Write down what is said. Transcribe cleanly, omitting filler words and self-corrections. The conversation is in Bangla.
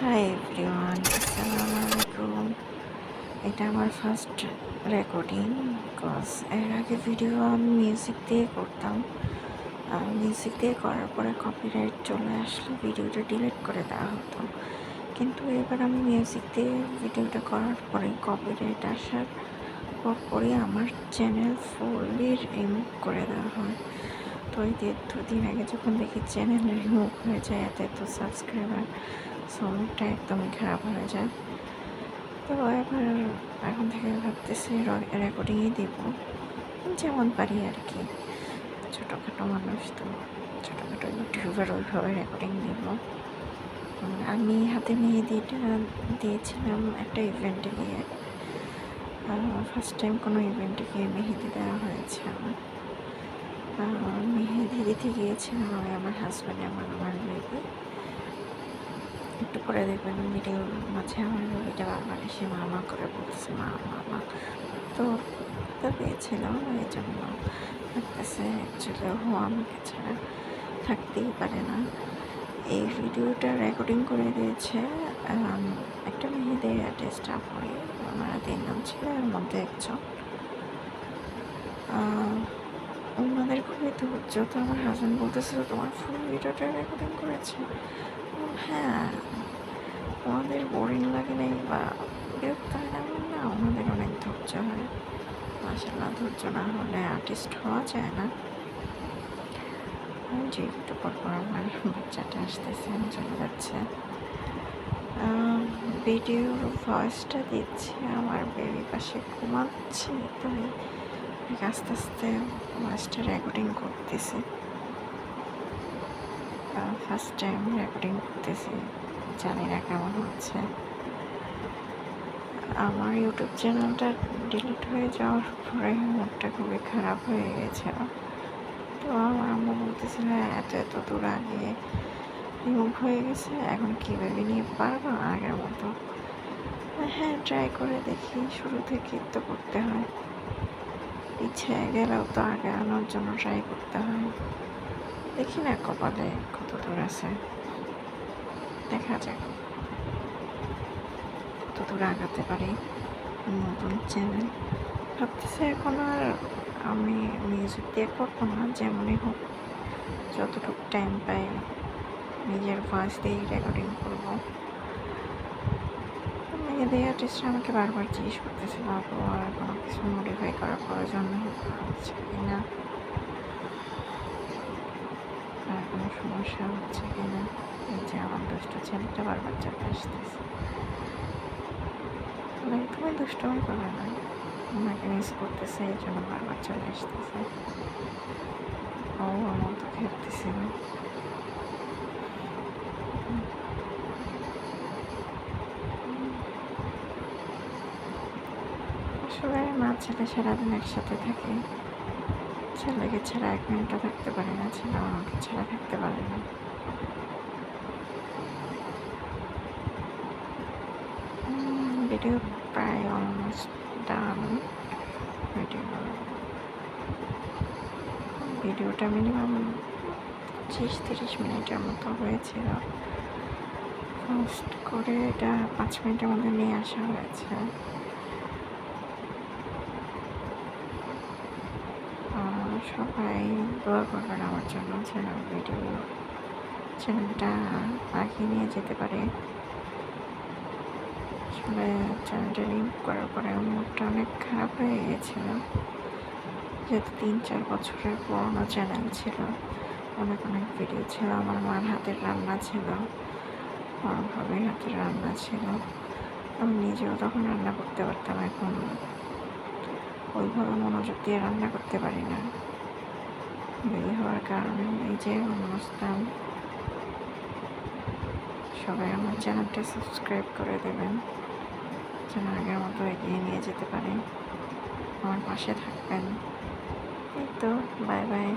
হাই এভরিওয়ান, আসসালামু আলাইকুম। এটা আমার ফার্স্ট রেকর্ডিং। বিকজ এর আগে ভিডিও আমি মিউজিক দিয়ে করতাম। মিউজিক দিয়ে করার পরে কপিরাইট চলে আসলে ভিডিওটা ডিলিট করে দেওয়া হতো। কিন্তু এবার আমি মিউজিক দিয়ে ভিডিওটা করার পরে কপিরাইট আসার পরপরই আমার চ্যানেল ফুললি রিমুভ করে দেওয়া হয়। তো এই 2 দিন আগে যখন দেখি চ্যানেল রিমুভ হয়ে যায়, এত সাবস্ক্রাইবার, সো মুডটা একদমই খারাপ হয়ে যায়। তো এখন থেকে ভাবতেছি রেকর্ডিংই দিব, যেমন পারি আর কি। ছোটোখাটো মানুষ তো, ছোটোখাটো ইউটিউবার, ওইভাবে রেকর্ডিং দিব। আমি হাতে মেহেদিটা দিয়েছিলাম একটা ইভেন্টে গিয়ে। ফার্স্ট টাইম কোনো ইভেন্টে গিয়ে মেহেদি দেওয়া হয়েছে আমার। মেহেদি দিতে গিয়েছিলাম আমি, আমার হাজব্যান্ড, আমার বেবি। একটু পরে দেখবেন ভিডিওর মাঝে আমার বেবিটা বারবার এসে মামা করে বলতেছে, মা মামা। তো পেয়েছিল, এই জন্য লাগতেছে অ্যাকচুয়ালি ও আমাকে ছাড়া থাকতেই পারে না। এই ভিডিওটা রেকর্ডিং করে দিয়েছে একটা মেয়েদের আর্টিস্ট আপনি, ওনারা 3 জন ছিল, এর মধ্যে একজন। ওনাদের খুবই ধৈর্য। তো আমার হাজব্যান্ড বলতেছিল, তোমার ফুল ভিডিওটা রেকর্ডিং করেছে? হ্যাঁ। আমাদের বোরিং লাগে নাই বা বিরক্ত হয় না? না, ওনাদের অনেক ধৈর্য হয়। মাশাআল্লাহ, ধৈর্য না হলে আর্টিস্ট হওয়া যায় না। যে একটু পর আমার বাচ্চাটা আসতেছে, চলে যাচ্ছে। ভিডিওর ভয়েসটা দিচ্ছি, আমার বেবি পাশে ঘুমাচ্ছে, তাই আস্তে আস্তে ভয়েসটা রেকর্ডিং করতেছি। ফার্স্ট টাইম রেকর্ডিং করতেছি, জানি না কেমন হচ্ছে। আমার ইউটিউব চ্যানেলটা ডিলিট হয়ে যাওয়ার পরে মুডটা খুবই খারাপ হয়ে গেছিল। তো আমার আম্মু বলতেছিল, এত দূর আগে রিমুভ হয়ে গেছে, এখন কীভাবে নিয়ে পারবো আগের মতো? হ্যাঁ, ট্রাই করে দেখি। শুরু থেকে তো করতে হয়, পিছিয়ে গেলেও তো আগে আনার জন্য ট্রাই করতে হয়। দেখি না কপালে কত দূর আছে, দেখা যাক কত দূর আগাতে পারি। নতুন চ্যানেল ভাবতেছি এখন আর আমি মিউজিক দিয়ে করবো না, যেমনই হোক যতটুকু টাইম পাই নিজের ভয়েস দিয়েই রেকর্ডিং করবো। মেহেদি আর্টিস্টরা আমাকে বারবার জিজ্ঞেস করতেছিল, আপু আর কোনো কিছু মডিফাই করার প্রয়োজন হচ্ছে কি না, আর কোনো সমস্যা হচ্ছে কি না। এই যে আমার দুষ্ট ছেলেটা বারবার চলে আসতেছে, তুমি দুষ্টমি করবে না, ওনাকে মিস করতেছে, এই জন্য বারবার চলে আসতেছে। ও আমার তো খেলতেছিল। আসলে মা ছেলে সারাদিন একসাথে থাকে, ছেলেকে ছাড়া 1 মিনিটও থাকতে পারে না, ছেলে আমাকে ছাড়া থাকতে পারে না। ভিডিও প্রায় অলমোস্ট ডান। ভিডিওটা মিনিমাম 25-30 মিনিটের মতো হয়েছিল। পোস্ট করে এটা 5 মিনিটের মধ্যে নিয়ে আসা হয়েছে। সবাই দোয়া করবেন আমার জন্য, যেন চ্যানেলটা আগিয়ে নিয়ে যেতে পারে। আসলে চ্যানেলটা রিমুভ করার পরে আমার মুডটা অনেক খারাপ হয়ে গিয়েছিল, যেহেতু 3-4 বছরের পুরোনো চ্যানেল ছিল, অনেক ভিডিও ছিল, আমার মার হাতের রান্না ছিল, আমার ভাবির হাতের রান্না ছিল। আমি নিজেও তখন রান্না করতে পারতাম, এখন ওইভাবে মনোযোগ দিয়ে রান্না করতে পারি না বেবি হওয়ার কারণে। এই যে অবস্থান। সবাই আমার চ্যানেলটা সাবস্ক্রাইব করে দেবেন, যেন আগের মতো এগিয়ে নিয়ে যেতে পারে। আমার পাশে থাকবেন। এই তো, বাই বাই।